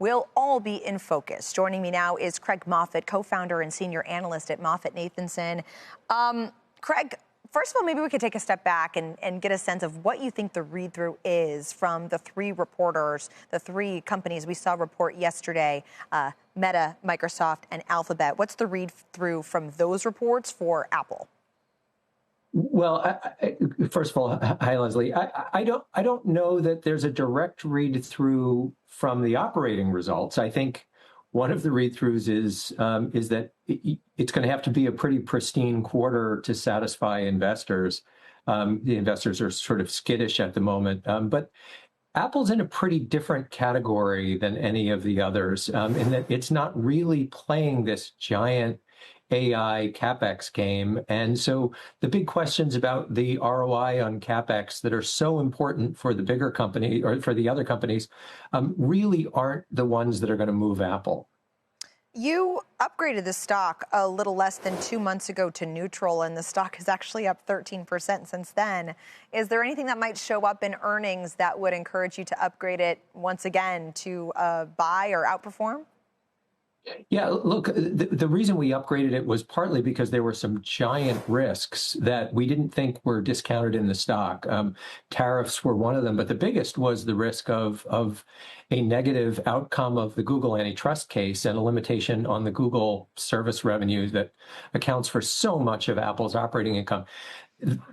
will all be in focus. Joining me now is Craig Moffett, co-founder and senior analyst at MoffettNathanson. Craig, first of all, maybe we could take a step back and get a sense of what you think the read-through is from the three reporters, the three companies we saw report yesterday, Meta, Microsoft, and Alphabet. What's the read-through from those reports for Apple? Well, first of all, hi, Leslie. I don't know that there's a direct read-through from the operating results. I think one of the read-throughs is that it's going to have to be a pretty pristine quarter to satisfy investors. The investors are sort of skittish at the moment, but Apple's in a pretty different category than any of the others, in that it's not really playing this giant AI CapEx game. And so the big questions about the ROI on CapEx that are so important for the bigger company or for the other companies really aren't the ones that are going to move Apple. You upgraded the stock a little less than 2 months ago to neutral, and the stock is actually up 13% since then. Is there anything that might show up in earnings that would encourage you to upgrade it once again to buy or outperform? Yeah, look, the reason we upgraded it was partly because there were some giant risks that we didn't think were discounted in the stock. Tariffs were one of them, but the biggest was the risk of a negative outcome of the Google antitrust case and a limitation on the Google service revenue that accounts for so much of Apple's operating income.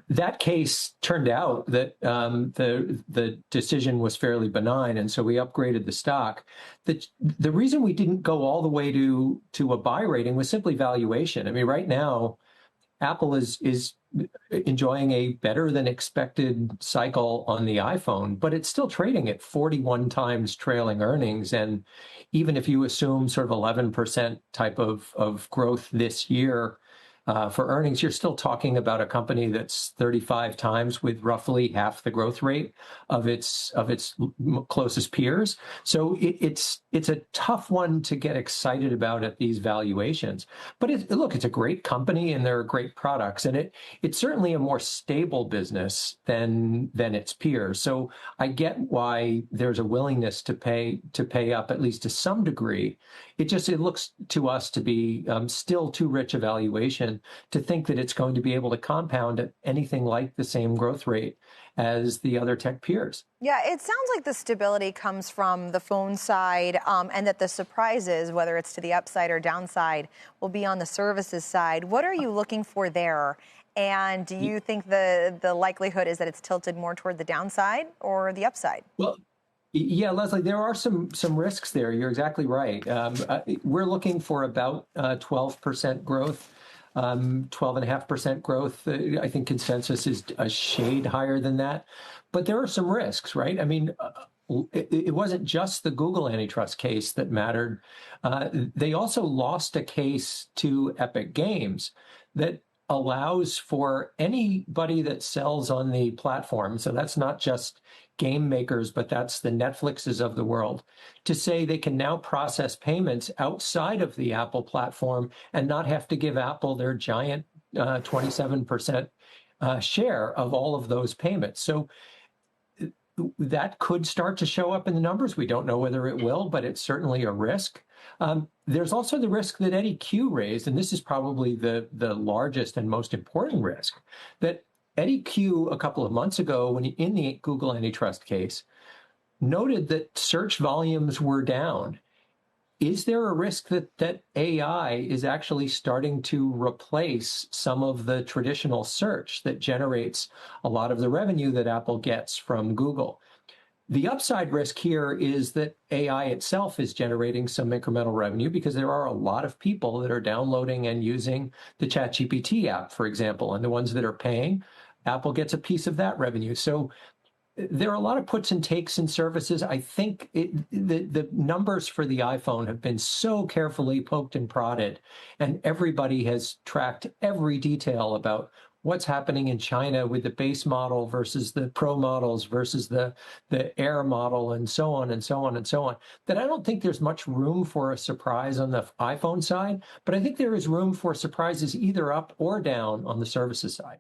That case turned out that the decision was fairly benign, and so we upgraded the stock. The reason we didn't go all the way to a buy rating was simply valuation. I mean, right now, Apple is enjoying a better than expected cycle on the iPhone, but it's still trading at 41 times trailing earnings. And even if you assume sort of 11% type of growth this year, for earnings, you're still talking about a company that's 35 times with roughly half the growth rate of its closest peers. So it's a tough one to get excited about at these valuations. But look, it's a great company and there are great products, and it's certainly a more stable business than its peers. So I get why there's a willingness to pay up at least to some degree. It looks to us to be still too rich a valuation to think that it's going to be able to compound at anything like the same growth rate as the other tech peers. Yeah, it sounds like the stability comes from the phone side, and that the surprises, whether it's to the upside or downside, will be on the services side. What are you looking for there? And do you think the likelihood is that it's tilted more toward the downside or the upside? Well, yeah, Leslie, there are some risks there. You're exactly right. We're looking for about 12% growth. 12.5% growth. I think consensus is a shade higher than that. But there are some risks, right? I mean, it wasn't just the Google antitrust case that mattered. They also lost a case to Epic Games that allows for anybody that sells on the platform, so that's not just game makers, but that's the Netflixes of the world, to say they can now process payments outside of the Apple platform and not have to give Apple their giant 27% share of all of those payments. So that could start to show up in the numbers. We don't know whether it will, but it's certainly a risk. There's also the risk that Eddie Q raised, and this is probably the largest and most important risk, that Eddie Q a couple of months ago, when in the Google antitrust case, noted that search volumes were down. Is there a risk that AI is actually starting to replace some of the traditional search that generates a lot of the revenue that Apple gets from Google? The upside risk here is that AI itself is generating some incremental revenue because there are a lot of people that are downloading and using the ChatGPT app, for example, and the ones that are paying, Apple gets a piece of that revenue. So there are a lot of puts and takes in services. I think the numbers for the iPhone have been so carefully poked and prodded, and everybody has tracked every detail about what's happening in China with the base model versus the Pro models versus the Air model and so on and so on and so on, that I don't think there's much room for a surprise on the iPhone side, but I think there is room for surprises either up or down on the services side.